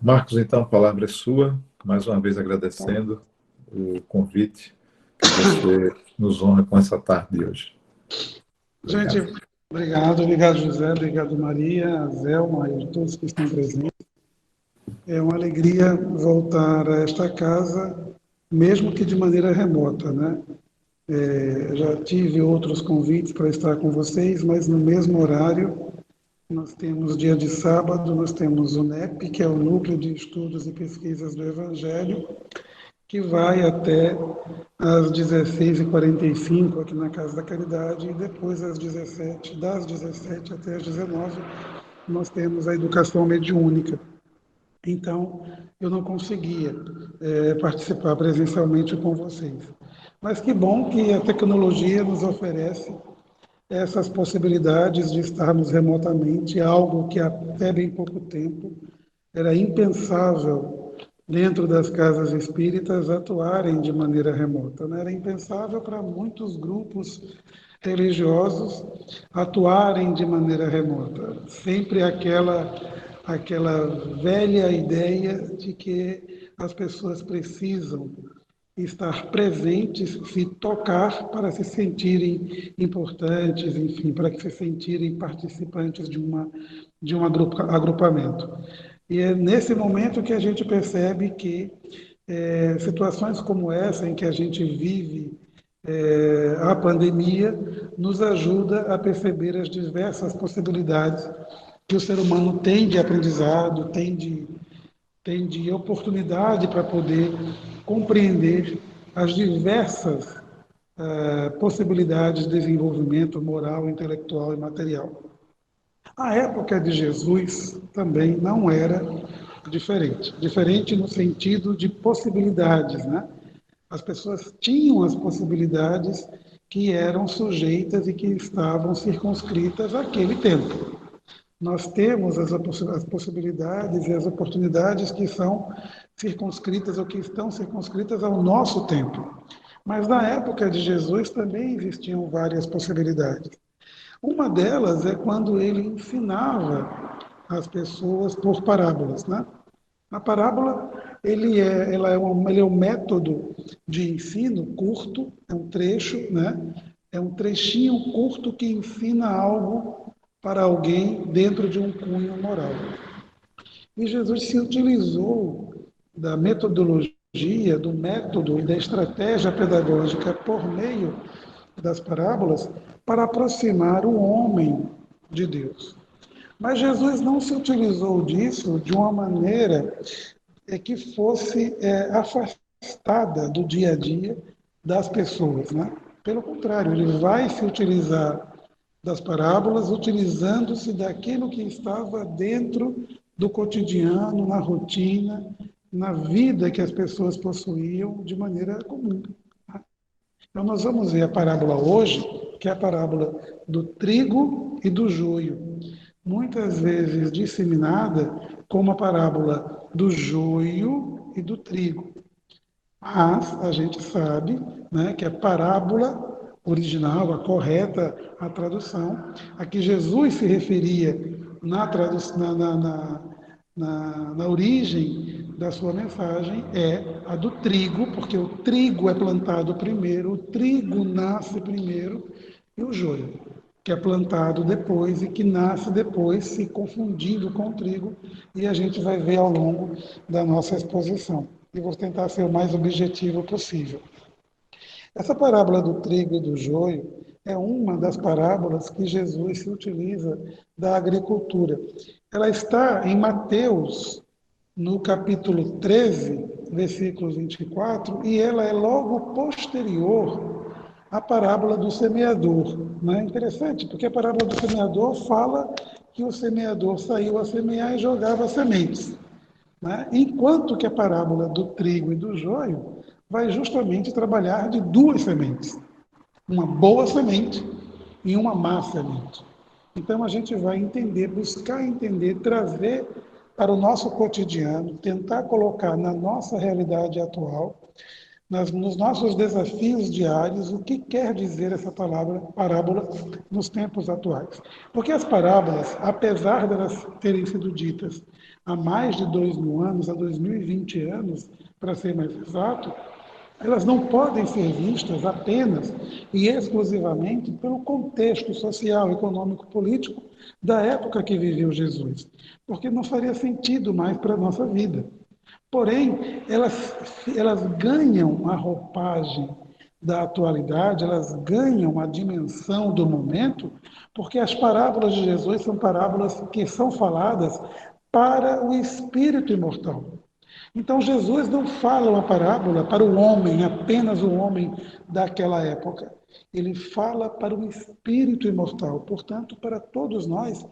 Marcos, então, a palavra é sua. Mais uma vez Então, agradecendo o convite que você nos honra com essa tarde de hoje. gente, Obrigado. obrigado José, obrigado Maria, a Zelma e todos que estão presentes. É uma alegria voltar a esta casa, mesmo que de maneira remota, né? Já tive outros convites para estar com vocês, mas no mesmo horário. Nós temos dia de sábado, nós temos o NEP, que é o Núcleo de Estudos e Pesquisas do Evangelho, que vai até às 16h45 aqui na Casa da Caridade, e depois às 17, das 17 até às 19, nós temos a educação mediúnica. Então, eu não conseguia participar presencialmente com vocês. Mas que bom que a tecnologia nos oferece essas possibilidades de estarmos remotamente, algo que até bem pouco tempo era impensável dentro das casas espíritas atuarem de maneira remota, né? Era impensável para muitos grupos religiosos atuarem de maneira remota. Sempre aquela velha ideia de que as pessoas precisam estar presentes, se tocar para se sentirem importantes, enfim, para que se sentirem participantes de um agrupamento. E é nesse momento que a gente percebe que situações como essa, em que a gente vive a pandemia, nos ajuda a perceber as diversas possibilidades que o ser humano tem de aprendizado, tem de oportunidade para poder compreender as diversas possibilidades de desenvolvimento moral, intelectual e material. A época de Jesus também não era diferente. Diferente no sentido de possibilidades, né? As pessoas tinham as possibilidades que eram sujeitas e que estavam circunscritas àquele tempo. Nós temos as possibilidades e as oportunidades que são circunscritas ou que estão circunscritas ao nosso tempo. Mas na época de Jesus também existiam várias possibilidades. Uma delas é quando ele ensinava as pessoas por parábolas, né? A parábola ele é um método de ensino curto, é um trecho, né? É um trechinho curto que ensina algo para alguém dentro de um cunho moral. E Jesus se utilizou da metodologia, do método e da estratégia pedagógica por meio das parábolas para aproximar o homem de Deus. Mas Jesus não se utilizou disso de uma maneira que fosse afastada do dia a dia das pessoas, né? Pelo contrário, ele vai se utilizar das parábolas, utilizando-se daquilo que estava dentro do cotidiano, na rotina, na vida que as pessoas possuíam de maneira comum. Então, nós vamos ver a parábola hoje, que é a parábola do trigo e do joio, muitas vezes disseminada como a parábola do joio e do trigo. Mas a gente sabe, né, que a parábola original, a correta, a tradução, a que Jesus se referia na, tradu na origem da sua mensagem é a do trigo, porque o trigo é plantado primeiro, o trigo nasce primeiro, e o joio, que é plantado depois e que nasce depois, se confundindo com o trigo, e a gente vai ver ao longo da nossa exposição. E vou tentar ser o mais objetivo possível. Essa parábola do trigo e do joio é uma das parábolas que Jesus se utiliza da agricultura. Ela está em Mateus, no capítulo 13, versículos 24, e ela é logo posterior à parábola do semeador. Não é interessante? Porque a parábola do semeador fala que o semeador saiu a semear e jogava sementes. Né? Enquanto que a parábola do trigo e do joio vai justamente trabalhar de duas sementes, uma boa semente e uma má semente. Então a gente vai entender, buscar entender, trazer para o nosso cotidiano, tentar colocar na nossa realidade atual, nos nossos desafios diários, o que quer dizer essa palavra parábola nos tempos atuais. Porque as parábolas, apesar de elas terem sido ditas há mais de 2.000 anos, há 2020 anos, para ser mais exato, elas não podem ser vistas apenas e exclusivamente pelo contexto social, econômico, político da época que viveu Jesus, porque não faria sentido mais para a nossa vida. Porém, elas ganham a roupagem da atualidade, elas ganham a dimensão do momento, porque as parábolas de Jesus são parábolas que são faladas para o espírito imortal. Então, Jesus não fala uma parábola para o homem, apenas o homem daquela época. Ele fala para o espírito imortal, portanto, para todos nós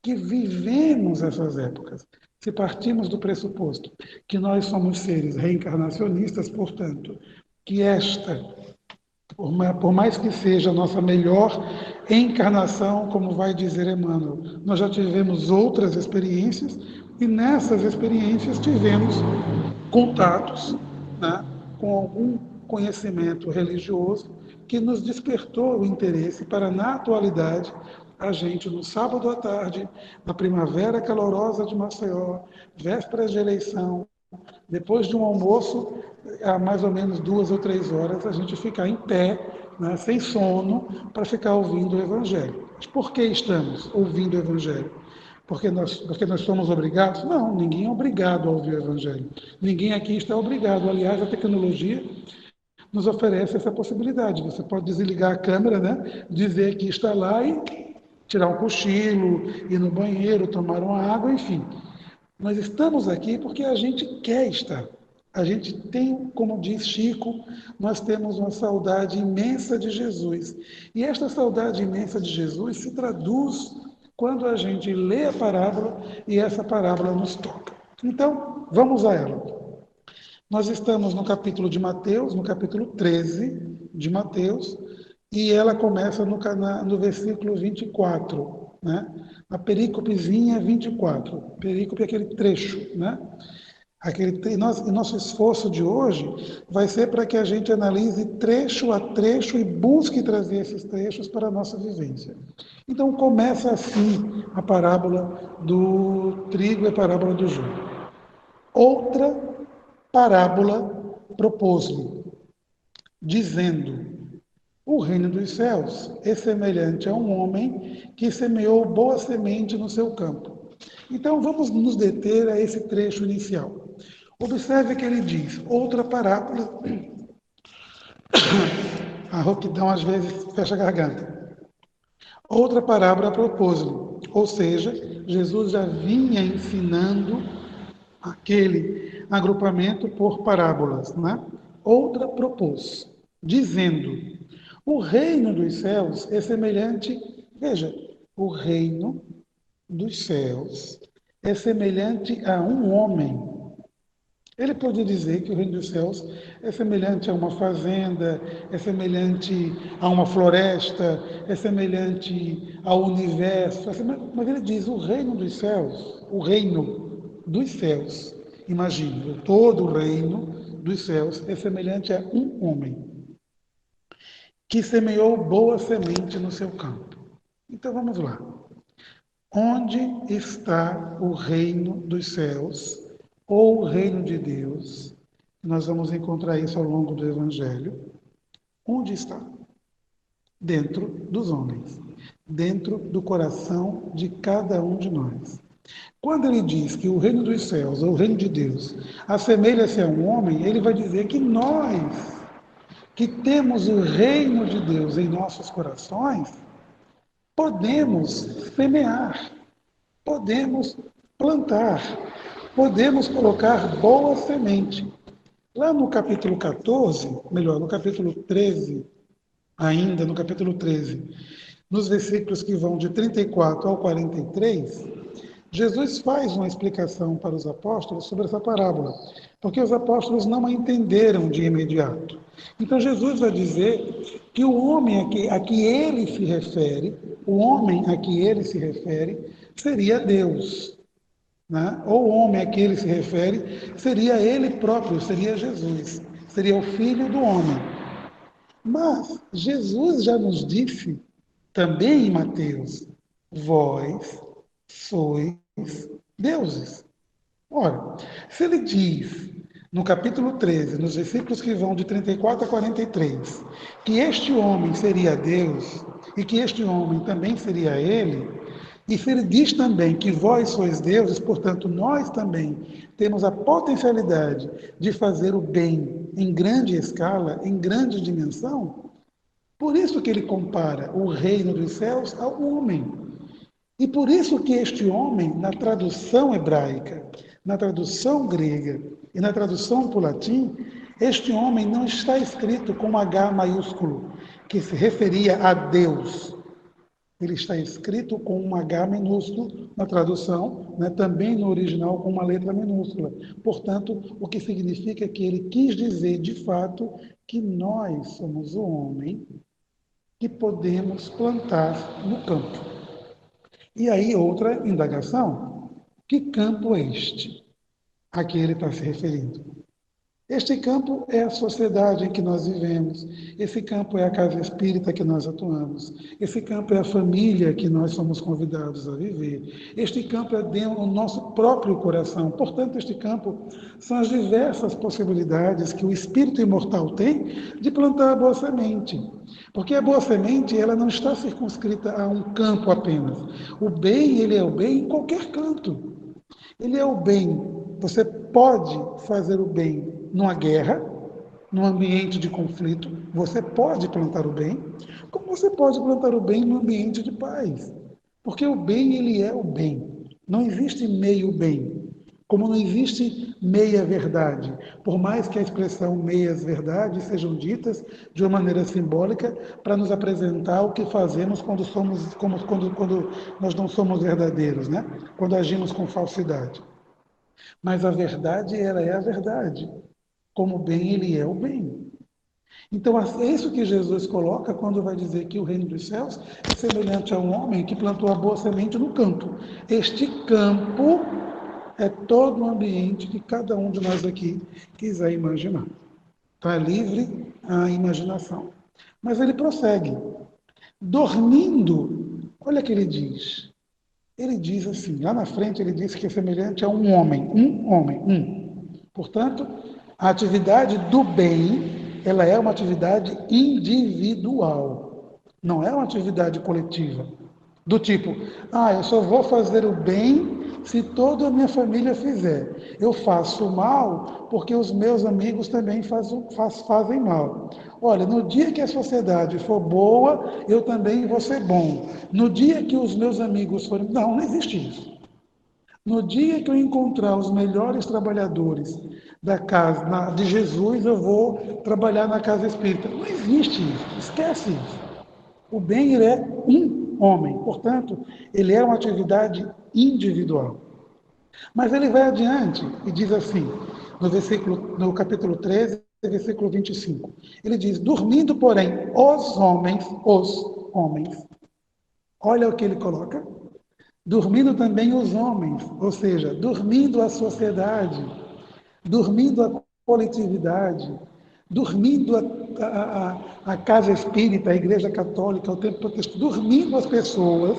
que vivemos essas épocas. Se partimos do pressuposto que nós somos seres reencarnacionistas, portanto, que esta, por mais que seja a nossa melhor encarnação, como vai dizer Emmanuel, nós já tivemos outras experiências e nessas experiências tivemos contatos, né, com algum conhecimento religioso que nos despertou o interesse para, na atualidade, a gente, no sábado à tarde, na primavera calorosa de Maceió, vésperas de eleição, depois de um almoço, há mais ou menos 2 ou 3 horas, a gente ficar em pé, né, sem sono, para ficar ouvindo o Evangelho. Mas por que estamos ouvindo o Evangelho? Porque nós somos obrigados? Não, ninguém é obrigado a ouvir o Evangelho. Ninguém aqui está obrigado. Aliás, a tecnologia nos oferece essa possibilidade. Você pode desligar a câmera, né, dizer que está lá e tirar um cochilo, ir no banheiro, tomar uma água, enfim. Nós estamos aqui porque a gente quer estar. A gente tem, como diz Chico, nós temos uma saudade imensa de Jesus. E esta saudade imensa de Jesus se traduz quando a gente lê a parábola e essa parábola nos toca. Então, vamos a ela. Nós estamos no capítulo de Mateus, no capítulo 13 de Mateus, e ela começa no versículo 24, né? A perícopezinha 24. Perícope é aquele trecho, né? Nosso esforço de hoje vai ser para que a gente analise trecho a trecho e busque trazer esses trechos para a nossa vivência. Então, começa assim a parábola do trigo e a parábola do joio. Outra parábola propôs-lhe, dizendo: o reino dos céus é semelhante a um homem que semeou boa semente no seu campo. Então, vamos nos deter a esse trecho inicial. Observe que ele diz, outra parábola, a rouquidão às vezes fecha a garganta. Outra parábola propôs-lhe, ou seja, Jesus já vinha ensinando aquele agrupamento por parábolas, né? Outra propôs, dizendo: o reino dos céus é semelhante, veja, o reino dos céus é semelhante a um homem. Ele pode dizer que o reino dos céus é semelhante a uma fazenda, é semelhante a uma floresta, é semelhante ao universo, mas ele diz o reino dos céus, o reino dos céus. Imagine, todo o reino dos céus é semelhante a um homem que semeou boa semente no seu campo. Então vamos lá. Onde está o reino dos céus, ou o reino de Deus? Nós vamos encontrar isso ao longo do Evangelho. Onde está? Dentro dos homens, dentro do coração de cada um de nós. Quando ele diz que o reino dos céus, ou o reino de Deus, assemelha-se a um homem, ele vai dizer que nós, que temos o reino de Deus em nossos corações, podemos semear, podemos plantar, podemos colocar boa semente. Lá no capítulo 14, melhor, no capítulo 13, ainda no capítulo 13, nos versículos que vão de 34 ao 43, Jesus faz uma explicação para os apóstolos sobre essa parábola, porque os apóstolos não a entenderam de imediato. Então Jesus vai dizer que o homem a que ele se refere, o homem a que ele se refere, seria Deus. Né? Ou o homem a que ele se refere, seria ele próprio, seria Jesus, seria o Filho do homem. Mas Jesus já nos disse, também em Mateus, vós sois deuses. Ora, se ele diz, no capítulo 13, nos versículos que vão de 34 a 43, que este homem seria Deus e que este homem também seria ele, e se ele diz também que vós sois deuses, portanto, nós também temos a potencialidade de fazer o bem em grande escala, em grande dimensão, por isso que ele compara o reino dos céus ao homem. E por isso que este homem, na tradução hebraica, na tradução grega e na tradução para o latim, este homem não está escrito com H maiúsculo, que se referia a Deus. Ele está escrito com um H minúsculo na tradução, né, também no original com uma letra minúscula. Portanto, o que significa que ele quis dizer, de fato, que nós somos o homem que podemos plantar no campo. E aí, outra indagação: que campo é este a que ele está se referindo? Este campo é a sociedade em que nós vivemos, esse campo é a casa espírita que nós atuamos, esse campo é a família que nós somos convidados a viver, este campo é dentro do nosso próprio coração. Portanto, este campo são as diversas possibilidades que o espírito imortal tem de plantar a boa semente. Porque a boa semente, ela não está circunscrita a um campo apenas. O bem, ele é o bem em qualquer canto. Ele é o bem. Você pode fazer o bem numa guerra, num ambiente de conflito. Você pode plantar o bem, como você pode plantar o bem num ambiente de paz. Porque o bem, ele é o bem. Não existe meio bem. Como não existe meia verdade. Por mais que a expressão meias verdades sejam ditas de uma maneira simbólica para nos apresentar o que fazemos quando nós não somos verdadeiros, né? Quando agimos com falsidade. Mas a verdade, ela é a verdade. Como o bem, ele é o bem. Então, é isso que Jesus coloca quando vai dizer que o reino dos céus é semelhante a um homem que plantou a boa semente no campo. Este campo é todo o ambiente que cada um de nós aqui quiser imaginar. Está livre a imaginação. Mas ele prossegue. Dormindo, olha o que ele diz. Ele diz assim, lá na frente ele diz que é semelhante a um homem. Um homem. Portanto, a atividade do bem, ela é uma atividade individual. Não é uma atividade coletiva. Do tipo, eu só vou fazer o bem se toda a minha família fizer. Eu faço mal porque os meus amigos também fazem mal. Olha, no dia que a sociedade for boa, eu também vou ser bom. No dia que os meus amigos forem... Não existe isso. No dia que eu encontrar os melhores trabalhadores da casa de Jesus, eu vou trabalhar na casa espírita. Não existe isso. Esquece isso. O bem, ele é um homem. Portanto, ele é uma atividade individual. Mas ele vai adiante e diz assim, no capítulo 13, versículo 25. Ele diz, dormindo, porém, os homens, olha o que ele coloca, dormindo também os homens, ou seja, dormindo a sociedade, dormindo a coletividade, dormindo a casa espírita, a igreja católica, o templo protestante, dormindo as pessoas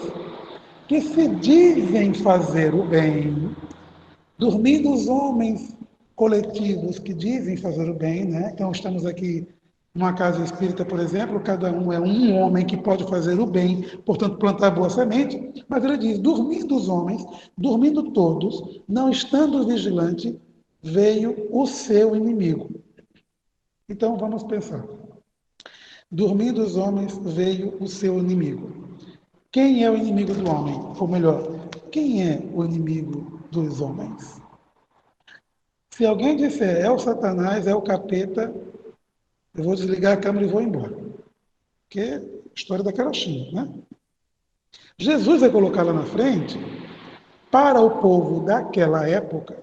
que se dizem fazer o bem, dormindo os homens coletivos que dizem fazer o bem, né? Então estamos aqui numa casa espírita, por exemplo, cada um é um homem que pode fazer o bem, portanto plantar boa semente, mas ele diz, dormindo os homens, dormindo todos, não estando vigilante, veio o seu inimigo. Então vamos pensar. Dormindo os homens, veio o seu inimigo. Quem é o inimigo do homem? Ou melhor, quem é o inimigo dos homens? Se alguém disser é o Satanás, é o capeta, eu vou desligar a câmera e vou embora. Que é história da carochinha, né? Jesus vai colocar lá na frente, para o povo daquela época,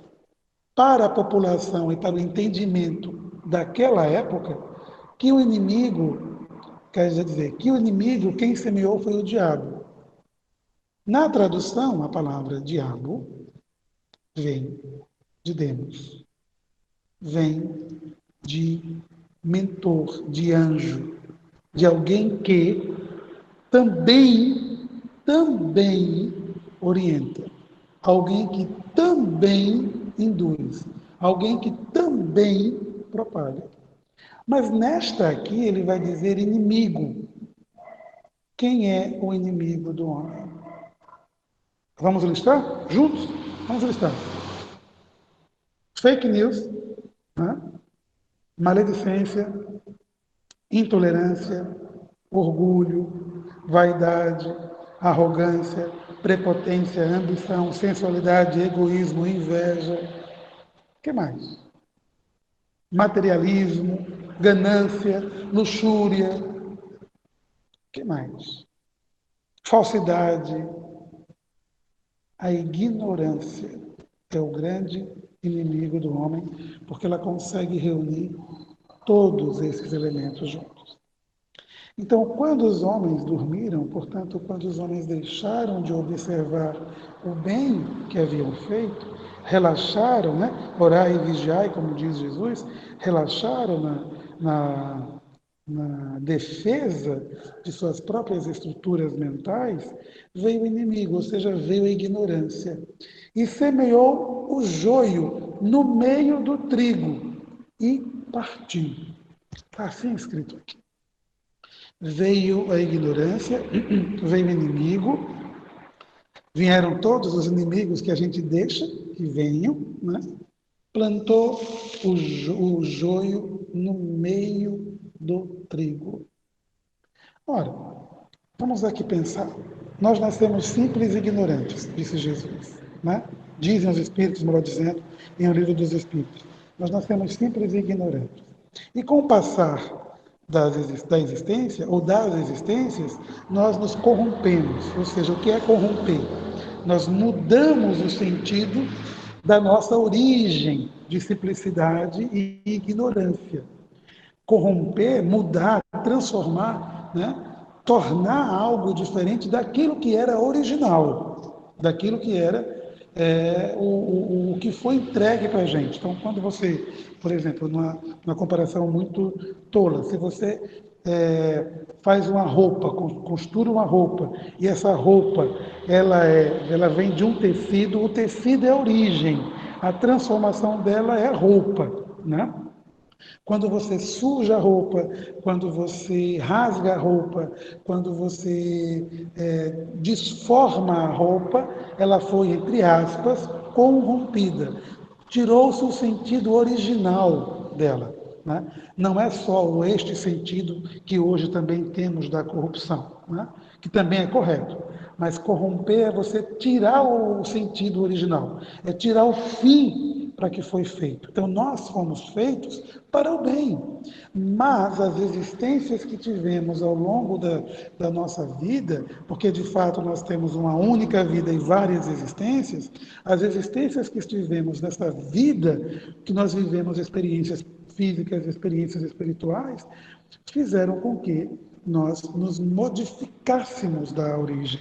para a população e para o entendimento daquela época, que o inimigo, quer dizer, que o inimigo, quem semeou foi o diabo. Na tradução, a palavra diabo vem de demos, vem de mentor, de anjo, de alguém que também orienta, alguém que também induz, alguém que também propaga. Mas nesta aqui ele vai dizer inimigo. Quem é o inimigo do homem? Vamos listar? Juntos? Vamos listar. Fake news, né? Maledicência, intolerância, orgulho, vaidade, arrogância, prepotência, ambição, sensualidade, egoísmo, inveja. O que mais? Materialismo, ganância, luxúria. O que mais? Falsidade. A ignorância é o grande inimigo do homem, porque ela consegue reunir todos esses elementos juntos. Então, quando os homens dormiram, portanto, quando os homens deixaram de observar o bem que haviam feito, relaxaram, né? Orai e vigiai, como diz Jesus, relaxaram na defesa de suas próprias estruturas mentais, veio o inimigo, ou seja, veio a ignorância. E semeou o joio no meio do trigo e partiu. Está assim escrito aqui. Veio a ignorância, veio o inimigo, vieram todos os inimigos que a gente deixa, que venham, né? Plantou o joio no meio do trigo. Ora, vamos aqui pensar. Nós nascemos simples e ignorantes, disse Jesus. Né? Dizem os Espíritos, melhor dizendo, em O Livro dos Espíritos. Nós nascemos simples e ignorantes. E com o passar da existência, ou das existências, nós nos corrompemos. Ou seja, o que é corromper? Nós mudamos o sentido da nossa origem de simplicidade e ignorância. Corromper, mudar, transformar, né? Tornar algo diferente daquilo que era original, daquilo que era o que foi entregue para a gente. Então, quando você, por exemplo, numa comparação muito tola, se você faz uma roupa, costura uma roupa, e essa roupa ela vem de um tecido, o tecido é a origem, a transformação dela é a roupa, né? Quando você suja a roupa, quando você rasga a roupa, quando você desforma a roupa, ela foi, entre aspas, corrompida. Tirou-se o sentido original dela. Né? Não é só este sentido que hoje também temos da corrupção, né? Que também é correto. Mas corromper é você tirar o sentido original, é tirar o fim para que foi feito. Então, nós fomos feitos para o bem, mas as existências que tivemos ao longo da nossa vida, porque de fato nós temos uma única vida e várias existências, as existências que tivemos nessa vida, que nós vivemos experiências físicas, experiências espirituais, fizeram com que nós nos modificássemos da origem,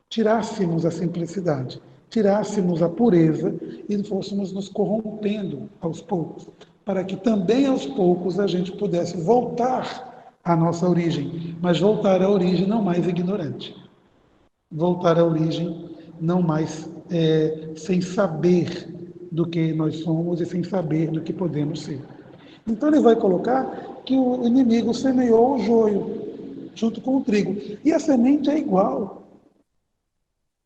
tirássemos a simplicidade, tirássemos a pureza e fôssemos nos corrompendo aos poucos, para que também aos poucos a gente pudesse voltar à nossa origem, mas voltar à origem não mais ignorante, voltar à origem não mais sem saber do que nós somos e sem saber do que podemos ser. Então ele vai colocar que o inimigo semeou o joio junto com o trigo. E a semente é igual.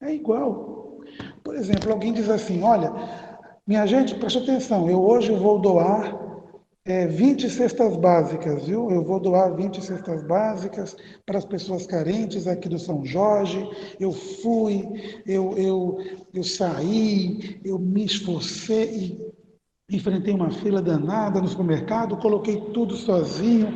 É igual. Por exemplo, alguém diz assim, olha, minha gente, preste atenção, eu hoje vou doar 20 cestas básicas, viu? Eu vou doar 20 cestas básicas para as pessoas carentes aqui do São Jorge. Eu fui, eu saí, eu me esforcei e enfrentei uma fila danada no supermercado, coloquei tudo sozinho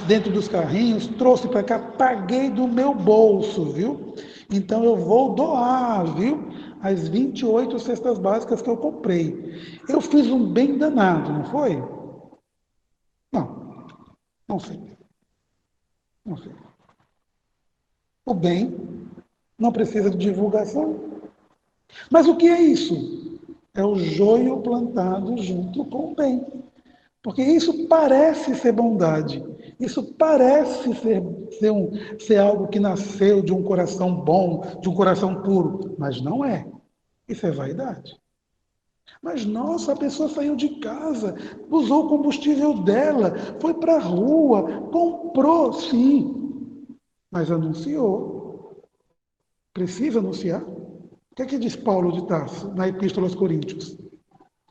dentro dos carrinhos, trouxe para cá, paguei do meu bolso, viu? Então eu vou doar, viu? As 28 cestas básicas que eu comprei. Eu fiz um bem danado, não foi? Não, não sei. Não sei. O bem não precisa de divulgação. Mas o que é isso? É o joio plantado junto com o bem. Porque isso parece ser bondade. Isso parece ser algo que nasceu de um coração bom, de um coração puro. Mas não é. Isso é vaidade. Mas, nossa, a pessoa saiu de casa, usou o combustível dela, foi para a rua, comprou, sim, mas anunciou. Precisa anunciar. O que é que diz Paulo de Tarso na Epístola aos Coríntios?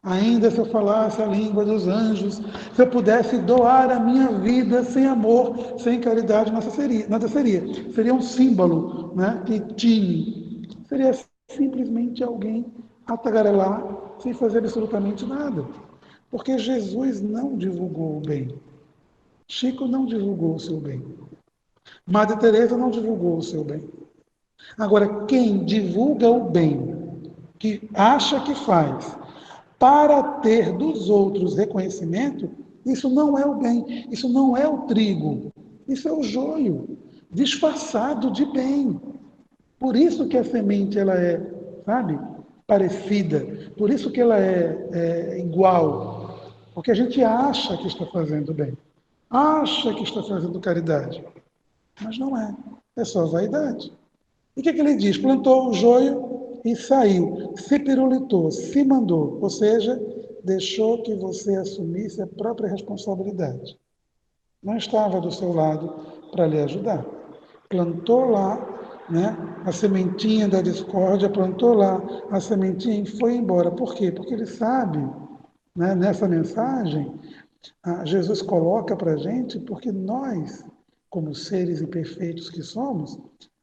Ainda se eu falasse a língua dos anjos, se eu pudesse doar a minha vida sem amor, sem caridade, nada seria. Seria um símbolo, né, que tinha. Seria simplesmente alguém a tagarelar sem fazer absolutamente nada. Porque Jesus não divulgou o bem. Chico não divulgou o seu bem. Madre Teresa não divulgou o seu bem. Agora, quem divulga o bem, que acha que faz, para ter dos outros reconhecimento, isso não é o bem, isso não é o trigo, isso é o joio, disfarçado de bem. Por isso que a semente ela é, sabe, parecida, por isso que ela é igual, porque a gente acha que está fazendo bem, acha que está fazendo caridade, mas não é, é só vaidade. E o que ele diz? Plantou o joio e saiu, se pirulitou, se mandou, ou seja, deixou que você assumisse a própria responsabilidade. Não estava do seu lado para lhe ajudar. Plantou lá, né, a sementinha da discórdia, plantou lá a sementinha e foi embora. Por quê? Porque ele sabe, né, nessa mensagem, Jesus coloca para a gente, porque nós, como seres imperfeitos que somos,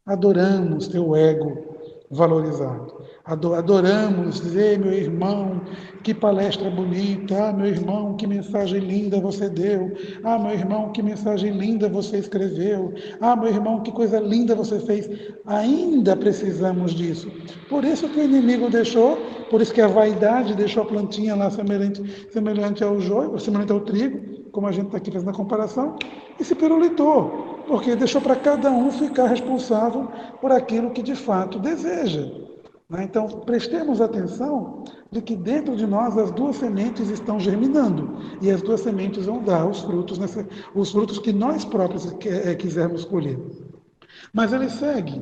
adoramos ter o ego valorizado. Adoramos dizer, meu irmão, que palestra bonita, meu irmão, que mensagem linda você deu, meu irmão, que mensagem linda você escreveu, meu irmão, que coisa linda você fez. Ainda precisamos disso. Por isso que o inimigo deixou, por isso que a vaidade deixou a plantinha lá semelhante ao joio, semelhante ao trigo, como a gente está aqui fazendo a comparação, e se pirulitou, porque deixou para cada um ficar responsável por aquilo que de fato deseja. Então, prestemos atenção de que dentro de nós as duas sementes estão germinando, e as duas sementes vão dar os frutos que nós próprios quisermos colher. Mas ele segue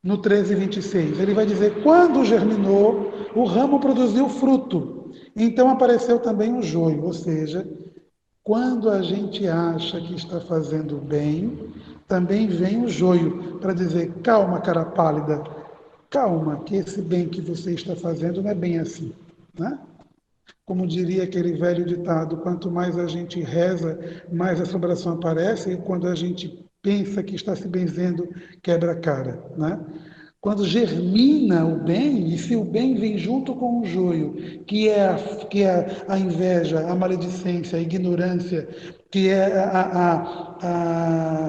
no 13:26, ele vai dizer, quando germinou, o ramo produziu fruto, então apareceu também o joio, ou seja, quando a gente acha que está fazendo bem, também vem o joio para dizer, calma, cara pálida, calma, que esse bem que você está fazendo não é bem assim, né? Como diria aquele velho ditado, quanto mais a gente reza, mais a assombração aparece, e quando a gente pensa que está se benzendo, quebra a cara, né? Quando germina o bem, e se o bem vem junto com o joio, que é a inveja, a maledicência, a ignorância, que é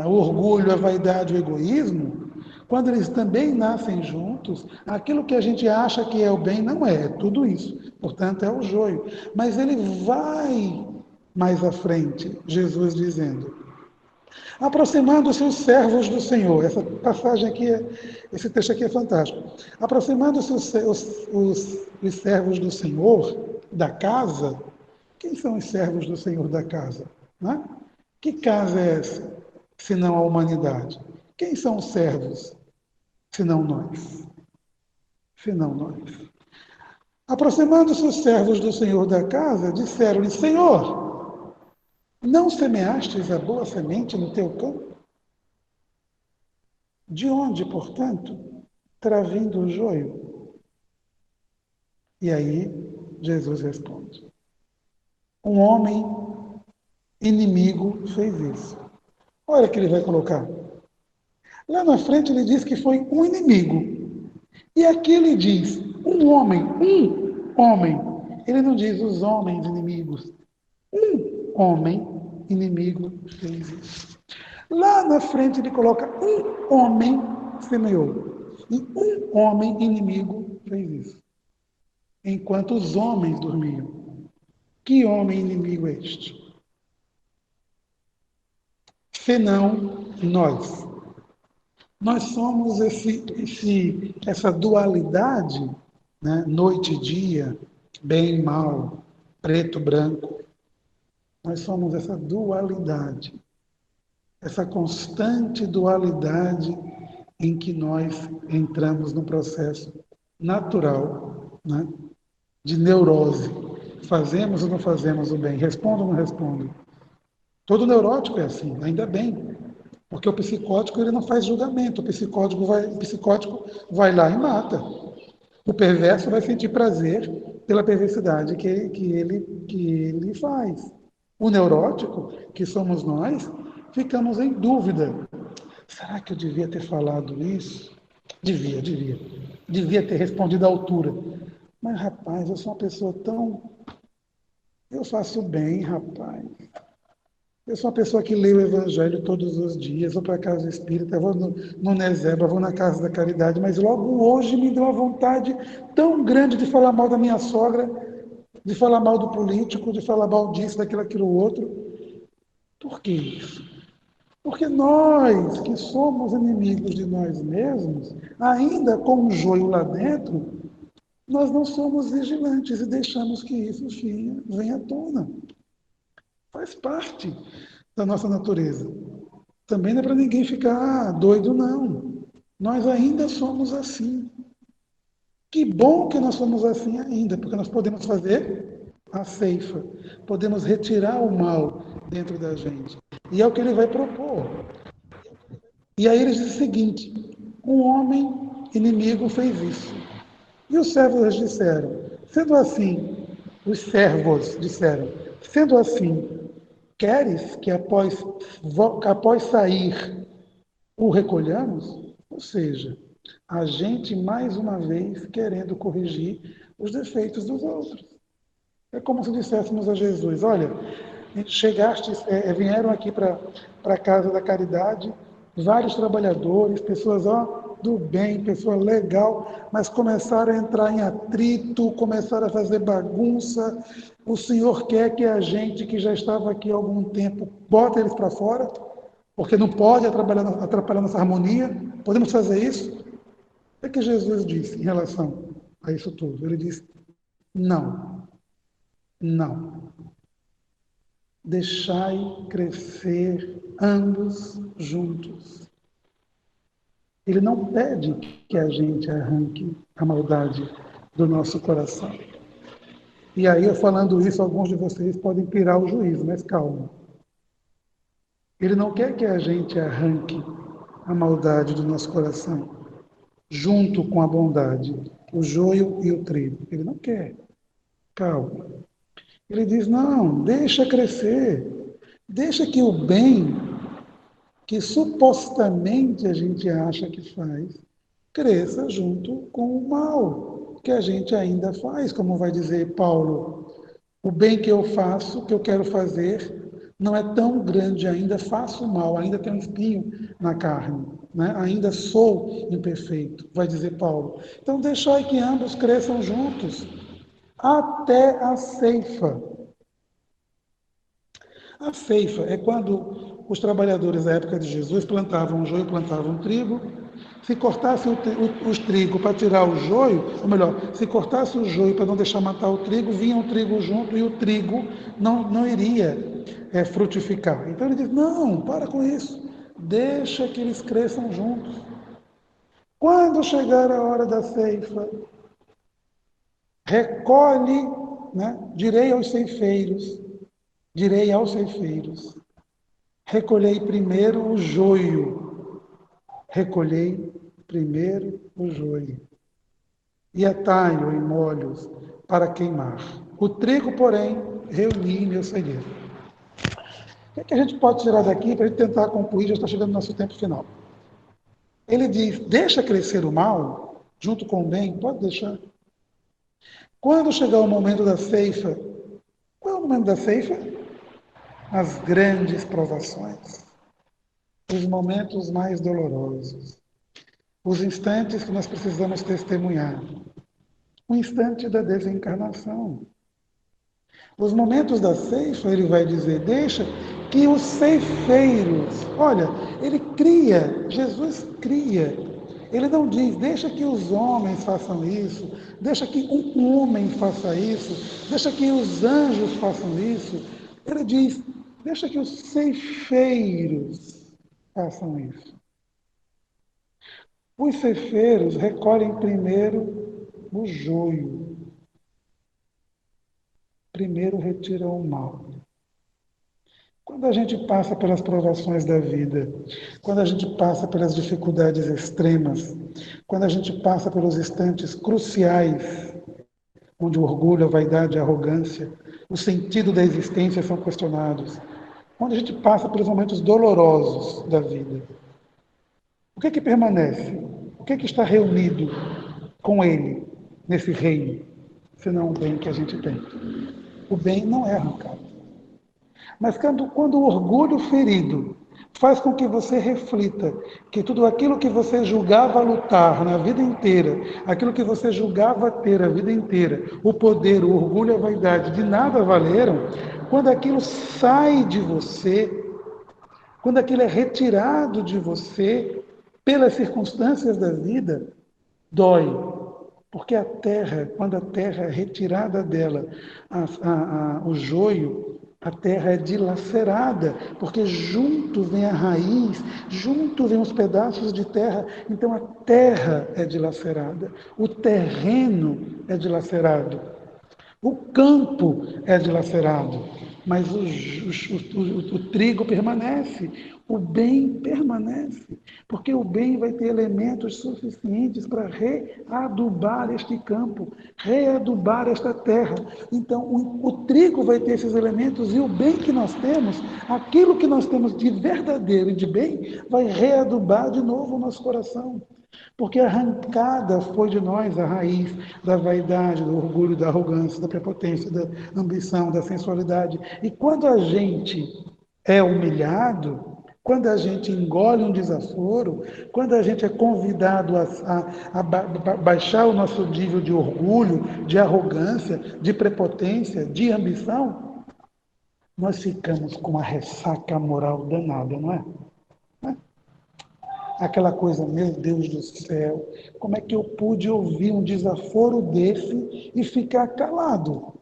o orgulho, a vaidade, o egoísmo, quando eles também nascem juntos, aquilo que a gente acha que é o bem não é tudo isso. Portanto, é o joio. Mas ele vai mais à frente, Jesus dizendo: aproximando-se os servos do Senhor. Essa passagem aqui, esse texto aqui é fantástico. Aproximando-se os servos do Senhor da casa. Quem são os servos do Senhor da casa? Né? Que casa é essa, senão a humanidade? Quem são os servos, senão nós? Senão nós. Aproximando-se os servos do Senhor da casa, disseram-lhe: Senhor, não semeastes a boa semente no teu campo? De onde, portanto, terá vindo o joio? E aí Jesus responde: um homem inimigo fez isso. Olha o que ele vai colocar. Lá na frente ele diz que foi um inimigo. E aqui ele diz um homem. Ele não diz os homens inimigos. Um homem inimigo fez isso. Lá na frente ele coloca um homem semeou. E um homem inimigo fez isso. Enquanto os homens dormiam. Que homem inimigo é este? Senão nós. Nós somos essa dualidade, né? Noite e dia, bem e mal, preto e branco. Nós somos essa dualidade, essa constante dualidade em que nós entramos no processo natural, né? de neurose. Fazemos ou não fazemos o bem? Respondo ou não respondo? Todo neurótico é assim, ainda bem. Porque o psicótico ele não faz julgamento. O psicótico vai lá e mata. O perverso vai sentir prazer pela perversidade que ele faz. O neurótico, que somos nós, ficamos em dúvida. Será que eu devia ter falado isso? Devia. Devia ter respondido à altura. Mas, rapaz, eu sou uma pessoa tão. Eu faço bem, rapaz. Eu sou uma pessoa que lê o Evangelho todos os dias, vou para a casa espírita, vou no Neseba, vou na Casa da Caridade, mas logo hoje me deu uma vontade tão grande de falar mal da minha sogra, de falar mal do político, de falar mal disso, daquilo, aquilo, outro. Por que isso? Porque nós, que somos inimigos de nós mesmos, ainda com um joio lá dentro, nós não somos vigilantes e deixamos que isso venha à tona. Faz parte da nossa natureza. Também não é para ninguém ficar doido, não. Nós ainda somos assim. Que bom que nós somos assim ainda, porque nós podemos fazer a ceifa, podemos retirar o mal dentro da gente. E é o que ele vai propor. E aí ele diz o seguinte: um homem inimigo fez isso. E os servos disseram: sendo assim, os servos disseram: sendo assim, queres que após sair o recolhamos? Ou seja, a gente mais uma vez querendo corrigir os defeitos dos outros. É como se disséssemos a Jesus: olha, vieram aqui para a Casa da Caridade vários trabalhadores, pessoas do bem, pessoa legal, mas começaram a entrar em atrito, começaram a fazer bagunça. O Senhor quer que a gente que já estava aqui há algum tempo bota eles para fora, porque não pode atrapalhar nossa harmonia. Podemos fazer isso? O que Jesus disse em relação a isso tudo? Ele disse: não, não. Deixai crescer ambos juntos. Ele não pede que a gente arranque a maldade do nosso coração. E aí, eu falando isso, alguns de vocês podem pirar o juízo, mas calma. Ele não quer que a gente arranque a maldade do nosso coração, junto com a bondade, o joio e o trigo. Ele não quer. Calma. Ele diz: não, deixa crescer. Deixa que o bem que supostamente a gente acha que faz, cresça junto com o mal que a gente ainda faz, como vai dizer Paulo. O bem que eu faço, que eu quero fazer, não é tão grande ainda, faço mal, ainda tem um espinho na carne, né? Ainda sou imperfeito, vai dizer Paulo. Então deixai que ambos cresçam juntos, até a ceifa. A ceifa é quando os trabalhadores da época de Jesus plantavam joio, plantavam trigo. Se cortasse os trigo para tirar o joio, ou melhor, se cortasse o joio para não deixar matar o trigo, vinha o trigo junto e o trigo não iria frutificar. Então ele diz: não, para com isso, deixa que eles cresçam juntos. Quando chegar a hora da ceifa, recolhe, né? Direi aos ceifeiros, recolhei primeiro o joio, recolhei primeiro o joio, e atai-o em molhos para queimar. O trigo, porém, reuni em meu celeiro. O que a gente pode tirar daqui para a gente tentar concluir? Já está chegando o nosso tempo final. Ele diz: deixa crescer o mal, junto com o bem, pode deixar. Quando chegar o momento da ceifa, qual é o momento da ceifa? As grandes provações, os momentos mais dolorosos, os instantes que nós precisamos testemunhar, o instante da desencarnação. Os momentos da ceifa, ele vai dizer: deixa que os ceifeiros, olha, ele cria, Jesus cria. Ele não diz: deixa que os homens façam isso, deixa que um homem faça isso, deixa que os anjos façam isso. Ele diz: deixa que os ceifeiros façam isso. Os ceifeiros recolhem primeiro o joio. primeiro retira o mal. Quando a gente passa pelas provações da vida, quando a gente passa pelas dificuldades extremas, quando a gente passa pelos instantes cruciais, onde o orgulho, a vaidade, a arrogância, o sentido da existência são questionados, quando a gente passa pelos momentos dolorosos da vida, o que permanece? O que está reunido com ele nesse reino, senão o bem que a gente tem? O bem não é arrancado. Mas quando o orgulho ferido faz com que você reflita que tudo aquilo que você julgava lutar na vida inteira, aquilo que você julgava ter a vida inteira, o poder, o orgulho e a vaidade, de nada valeram, quando aquilo sai de você, quando aquilo é retirado de você pelas circunstâncias da vida, dói. Porque a terra, quando a terra é retirada dela, o joio, a terra é dilacerada, porque junto vem a raiz, junto vem os pedaços de terra, então a terra é dilacerada, o terreno é dilacerado, o campo é dilacerado, mas o trigo permanece, o bem permanece, porque o bem vai ter elementos suficientes para readubar este campo, readubar esta terra. Então, o trigo vai ter esses elementos e o bem que nós temos, aquilo que nós temos de verdadeiro e de bem, vai readubar de novo o nosso coração. Porque arrancada foi de nós a raiz da vaidade, do orgulho, da arrogância, da prepotência, da ambição, da sensualidade. E quando a gente é humilhado, quando a gente engole um desaforo, quando a gente é convidado a baixar o nosso nível de orgulho, de arrogância, de prepotência, de ambição, nós ficamos com uma ressaca moral danada, não é? Aquela coisa, meu Deus do céu, como é que eu pude ouvir um desaforo desse e ficar calado?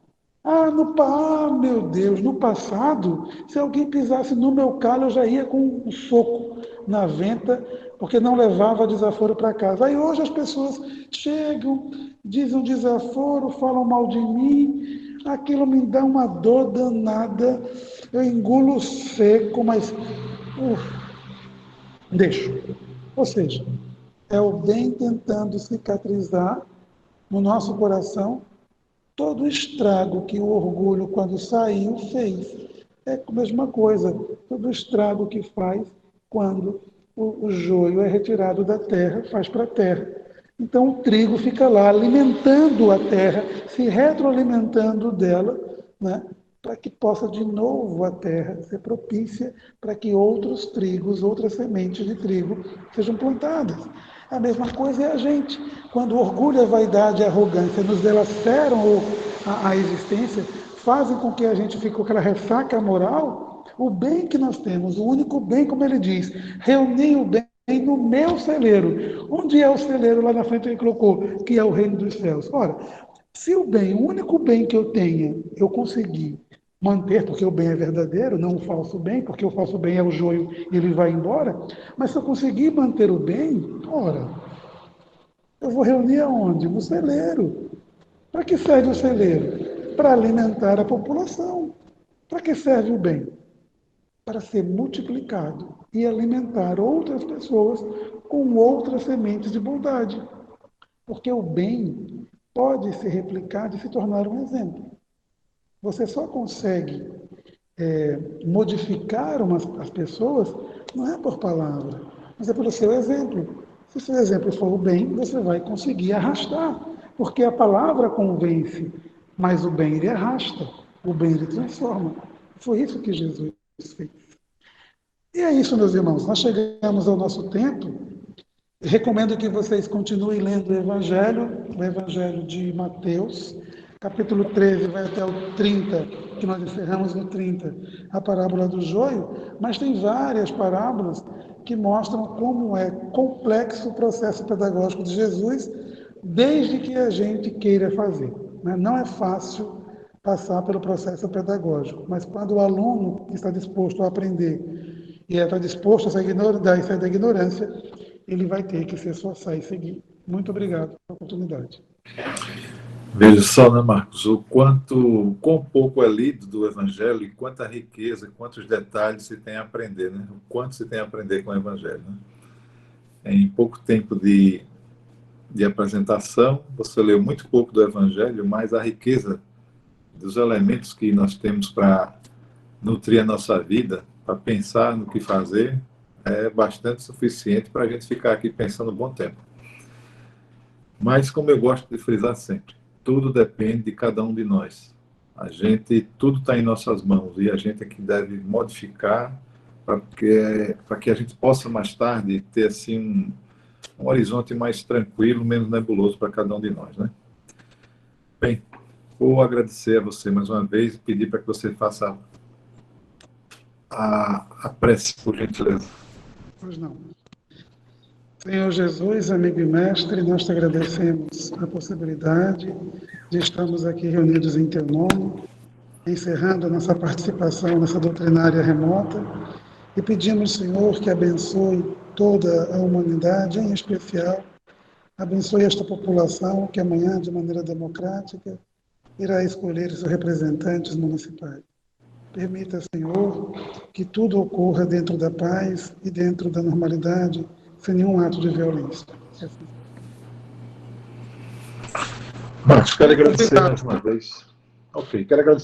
Meu Deus, no passado, se alguém pisasse no meu calo, eu já ia com um soco na venta, porque não levava desaforo para casa. Aí hoje as pessoas chegam, dizem um desaforo, falam mal de mim, aquilo me dá uma dor danada, eu engulo seco, mas deixo. Ou seja, é o bem tentando cicatrizar no nosso coração todo o estrago que o orgulho, quando saiu, fez. É a mesma coisa, todo o estrago que faz quando o joio é retirado da terra, faz para a terra. Então o trigo fica lá alimentando a terra, se retroalimentando dela, né? Para que possa de novo a terra ser propícia para que outros trigos, outras sementes de trigo sejam plantadas. A mesma coisa é a gente. Quando o orgulho, a vaidade e a arrogância nos delaceram a existência, fazem com que a gente fique com aquela ressaca moral, o bem que nós temos, o único bem, como ele diz, reunir o bem no meu celeiro. Onde é o celeiro? Lá na frente ele colocou, que é o reino dos céus. Ora, se o bem, o único bem que eu tenha, eu conseguir manter, porque o bem é verdadeiro, não o falso bem, porque o falso bem é o joio e ele vai embora, mas se eu conseguir manter o bem, ora, eu vou reunir aonde? No celeiro. Para que serve o celeiro? Para alimentar a população. Para que serve o bem? Para ser multiplicado e alimentar outras pessoas com outras sementes de bondade. Porque o bem pode se replicar e se tornar um exemplo. Você só consegue modificar as pessoas não é por palavra, mas é pelo seu exemplo. Se o seu exemplo for o bem, você vai conseguir arrastar, porque a palavra convence, mas o bem ele arrasta, o bem ele transforma. Foi isso que Jesus fez. E é isso, meus irmãos, nós chegamos ao nosso tempo. Recomendo que vocês continuem lendo o Evangelho de Mateus, capítulo 13, vai até o 30, que nós encerramos no 30, a parábola do joio, mas tem várias parábolas que mostram como é complexo o processo pedagógico de Jesus, desde que a gente queira fazer. Não é fácil passar pelo processo pedagógico, mas quando o aluno está disposto a aprender e está disposto a sair da ignorância, ele vai ter que se esforçar e seguir. Muito obrigado pela oportunidade. Veja só, né, Marcos, quão pouco é lido do Evangelho e quanta riqueza, quantos detalhes se tem a aprender, né? O quanto se tem a aprender com o Evangelho, né? Em pouco tempo de apresentação, você leu muito pouco do Evangelho, mas a riqueza dos elementos que nós temos para nutrir a nossa vida, para pensar no que fazer, é bastante suficiente para a gente ficar aqui pensando um bom tempo. Mas, como eu gosto de frisar sempre, tudo depende de cada um de nós. Tudo está em nossas mãos e a gente é que deve modificar para que a gente possa mais tarde ter assim um horizonte mais tranquilo, menos nebuloso para cada um de nós, né? Bem, vou agradecer a você mais uma vez e pedir para que você faça a prece, por gentileza. Pois não. Senhor Jesus, amigo e mestre, nós te agradecemos a possibilidade de estarmos aqui reunidos em teu nome, encerrando a nossa participação nessa doutrinária remota, e pedimos, Senhor, que abençoe toda a humanidade, em especial, abençoe esta população que amanhã, de maneira democrática, irá escolher seus representantes municipais. Permita, Senhor, que tudo ocorra dentro da paz e dentro da normalidade, sem nenhum ato de violência. Marcos, quero agradecer mais uma vez. Ok, quero agradecer.